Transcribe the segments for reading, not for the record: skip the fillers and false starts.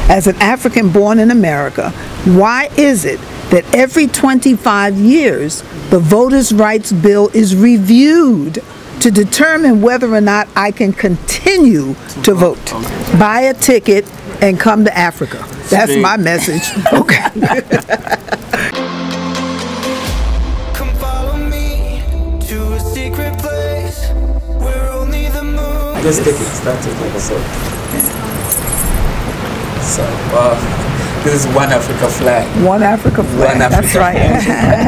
As an African born in America, why is it that every 25 years the Voters' Rights Bill is reviewed to determine whether or not I can continue to vote? Buy a ticket and come to Africa. That's my message. Okay. Come follow me to a secret place where only the moon. Just take it. Start taking so. So, this is One Africa flag. One Africa flag. One Africa That's right.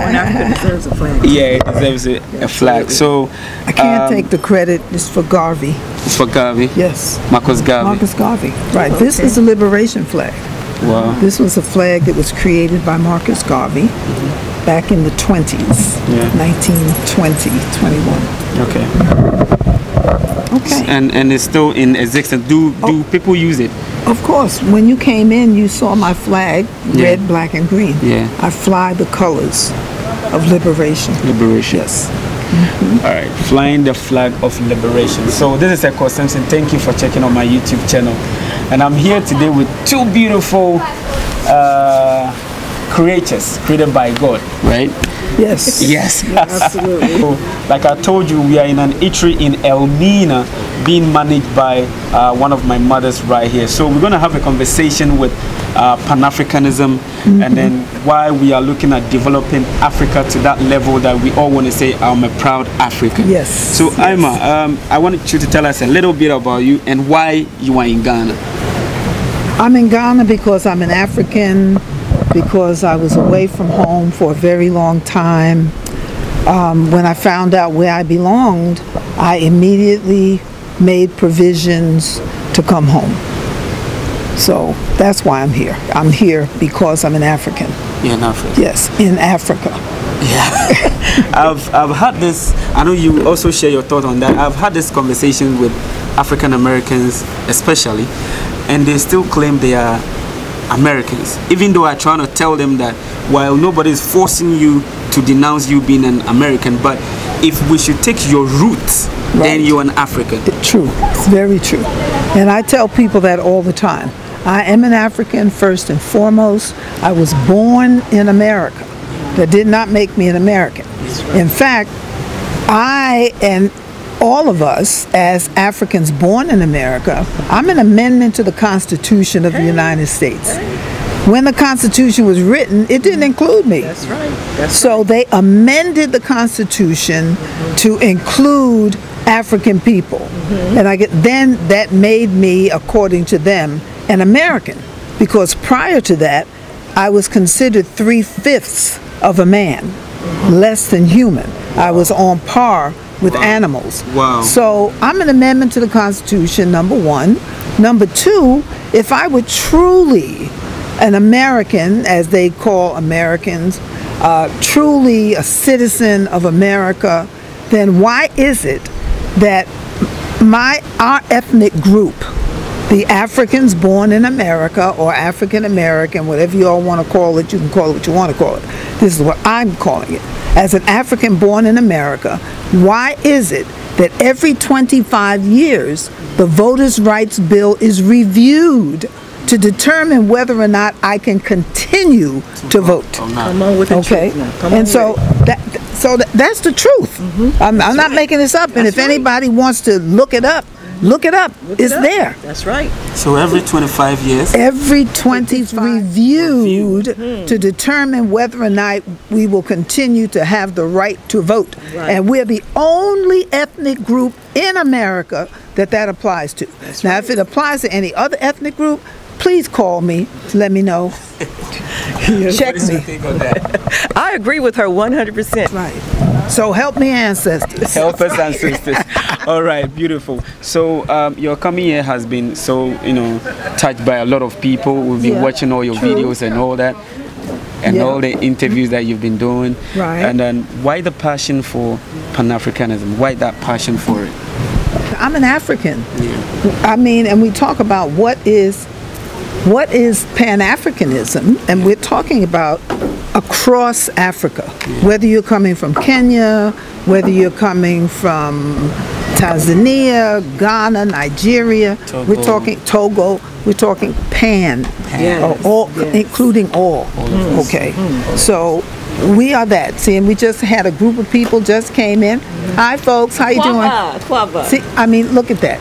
One Africa deserves a flag. Yeah, it deserves a flag. So I can't take the credit. It's for Garvey. It's for Garvey. Yes. Marcus Garvey. Marcus Garvey. Right. This is a liberation flag. Wow. This was a flag that was created by Marcus Garvey back in the 20s. Yeah. 1920, 21. Okay. Okay. And it's still in existence. Do people use it? Of course. When you came in, you saw my flag, red, black, and green. Yeah. I fly the colors of liberation. Liberation. Yes. All right, flying the flag of liberation. So this is Eko Simpson. Thank you for checking on my YouTube channel, and I'm here today with two beautiful creatures created by God, right? Yes. Yes. Absolutely. So, like I told you, we are in an eatery in Elmina, being managed by one of my mothers right here. So we're going to have a conversation with Pan-Africanism, and then why we are looking at developing Africa to that level that we all want to say, I'm a proud African. Yes. So Ima, I wanted you to tell us a little bit about you and why you are in Ghana. I'm in Ghana because I'm an African, because I was away from home for a very long time. When I found out where I belonged, I immediately made provisions to come home. So that's why I'm here. I'm here because I'm an African. You're in Africa? Yes, in Africa. Yeah. I've had this, I know you also share your thought on that. I've had this conversation with African Americans especially, and they still claim they are Americans, even though I try to tell them that while nobody is forcing you to denounce you being an American, but if we should take your roots, then you're an African. True. It's very true. And I tell people that all the time. I am an African first and foremost. I was born in America. That did not make me an American. In fact, I and all of us as Africans born in America, I'm an amendment to the Constitution of the United States. When the Constitution was written, it didn't include me. That's right. So they amended the Constitution to include African people. And then that made me, according to them, an American. Because prior to that, I was considered 3/5 of a man, less than human. I was on par with animals. Wow. So I'm an amendment to the Constitution, number one. Number two, if I were truly an American, as they call Americans, truly a citizen of America, then why is it that our ethnic group, the Africans born in America, or African American, whatever you all want to call it, you can call it what you want to call it. This is what I'm calling it. As an African born in America, why is it that every 25 years the Voters' Rights Bill is reviewed to determine whether or not I can continue to vote? Come on with the truth now. Come on and so that's the truth. I'm not making this up. And if anybody wants to look it up, it's there. That's right. So every 25 years? Every 20 reviewed to determine whether or not we will continue to have the right to vote. Right. And we're the only ethnic group in America that applies to. Now, if it applies to any other ethnic group, please call me to let me know. Check me. I agree with her 100%. Right. So help me, ancestors. Help us, ancestors. All right, beautiful. So your coming here has been so, touched by a lot of people. We've been watching all your videos and all that, and all the interviews that you've been doing. Right. And then why the passion for Pan-Africanism? Why that passion for it? I'm an African. I mean, and we talk about what is Pan-Africanism, and we're talking about across Africa. Whether you're coming from Kenya, whether you're coming from Tanzania, Ghana, Nigeria, we're talking Togo, we're talking pan, Yes. all, Yes. including all. Okay, so we are that. See, and we just had a group of people just came in. Hi, folks. How you doing? Quava. See, I mean, look at that.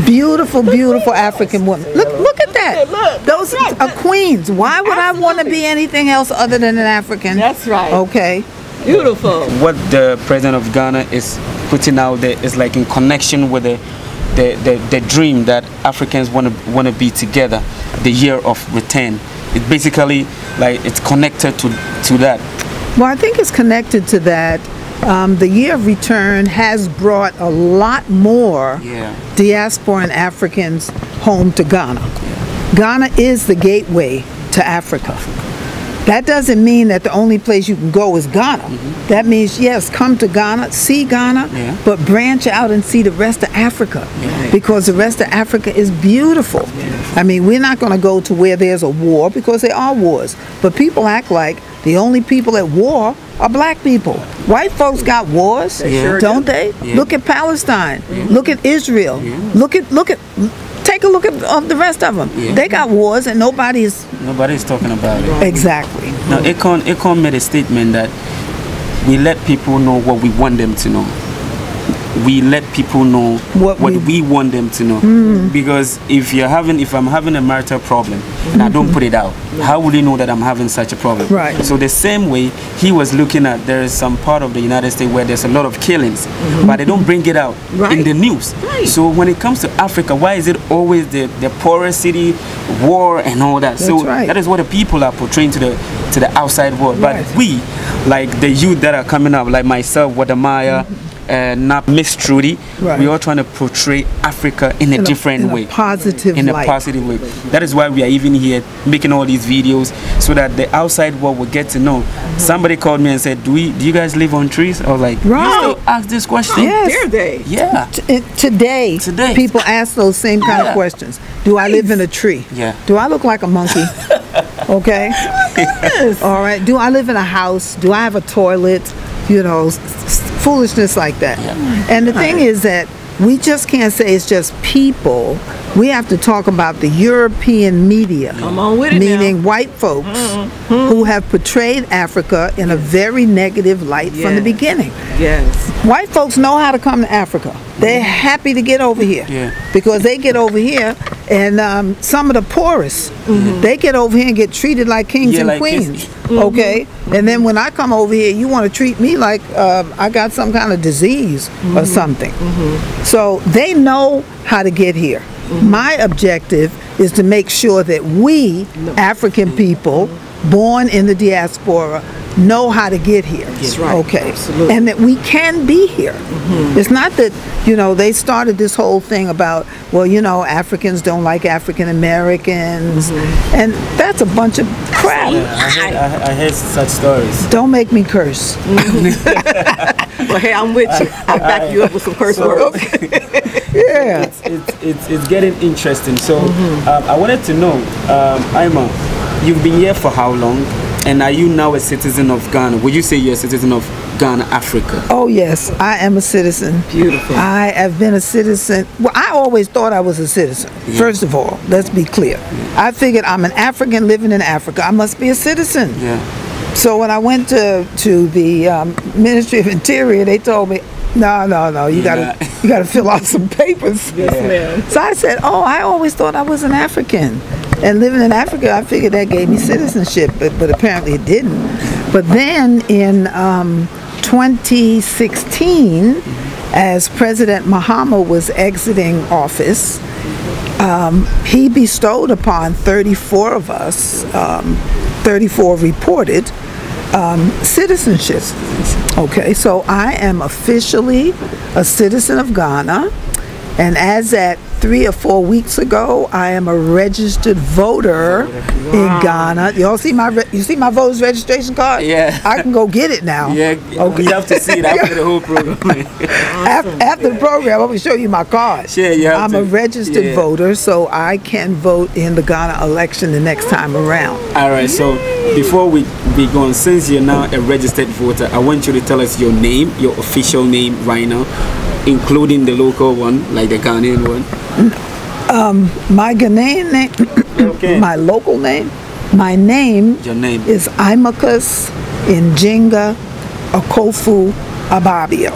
Beautiful, beautiful African woman. Look at that. Look, Those are queens. Why would I want to be anything else other than an African? That's right. Okay. Beautiful. What the president of Ghana is putting out there is like in connection with the dream that Africans want to be together, the year of return. It basically like it's connected to that. Well, I think it's connected to that. The year of return has brought a lot more diaspora and Africans home to Ghana. Ghana is the gateway to Africa. That doesn't mean that the only place you can go is Ghana. That means, yes, come to Ghana, see Ghana, but branch out and see the rest of Africa, because the rest of Africa is beautiful. I mean, we're not going to go to where there's a war, because there are wars, but people act like the only people at war are black people. White folks got wars, don't they? Look at Palestine. Look at Israel. Look at take a look at the rest of them. They got wars and nobody's talking about it. Exactly. Now, Akon made a statement that we let people know what we want them to know. We let people know what we want them to know. Because if I'm having a marital problem and I don't put it out, how will you know that I'm having such a problem? Right. So the same way he was looking at, there is some part of the United States where there's a lot of killings, but they don't bring it out in the news. So when it comes to Africa, why is it always the poorest city, war and all that? That is what the people are portraying to the outside world. But we, like the youth that are coming up, like myself, Wadamaya, not Miss Trudy, we are trying to portray Africa in a different way, positive in a positive way. That is why we are even here making all these videos, so that the outside world will get to know. Somebody called me and said, do you guys live on trees? I was like, you still ask this question? Dare they? Yeah. Today, people ask those same kind of questions. Do I live in a tree? Yeah. Do I look like a monkey? Okay. All right. Do I live in a house? Do I have a toilet? You know, foolishness like that. And the thing is that we just can't say it's just people. We have to talk about the European media, Come on with it meaning white folks who have portrayed Africa in a very negative light from the beginning. Yes. White folks know how to come to Africa. They're happy to get over here because they get over here, and some of the poorest, they get over here and get treated like kings and queens. Okay, and then when I come over here, you want to treat me like I got some kind of disease or something. So they know how to get here. My objective is to make sure that we, African people, born in the diaspora, know how to get here. That's right. Okay. Absolutely. And that we can be here. It's not that, you know, they started this whole thing about, well, you know, Africans don't like African Americans, and that's a bunch of crap. I heard such stories. Don't make me curse. Well, hey, I'm with you. I'll back you up with some curse words. Yeah. It's getting interesting. So I wanted to know, Ima, you've been here for how long? And are you now a citizen of Ghana? Would you say you're a citizen of Ghana, Africa? Oh, yes, I am a citizen. Beautiful. I have been a citizen. Well, I always thought I was a citizen. First of all, let's be clear. I figured I'm an African living in Africa. I must be a citizen. So when I went to the Ministry of Interior, they told me, no, you gotta fill out some papers. Yes, ma'am. So I said, oh, I always thought I was an African. And living in Africa, I figured that gave me citizenship, but apparently it didn't. But then in 2016, as President Mahama was exiting office, he bestowed upon 34 of us, 34 reported, citizenship. Okay, so I am officially a citizen of Ghana, and as at 3 or 4 weeks ago, I am a registered voter in Ghana. Y'all see my voter's registration card? Yeah. I can go get it now. Yeah, we have to see it after the whole program. After the program, I'm going to show you my card. Sure, you have I'm a registered voter, so I can vote in the Ghana election the next time around. All right, so before we go on, since you're now a registered voter, I want you to tell us your name, your official name right now, including the local one, like the Ghanaian one. My Ghanaian name, Okay. my local name, my name Your name. is Imacus Njinga Okofu Ababio.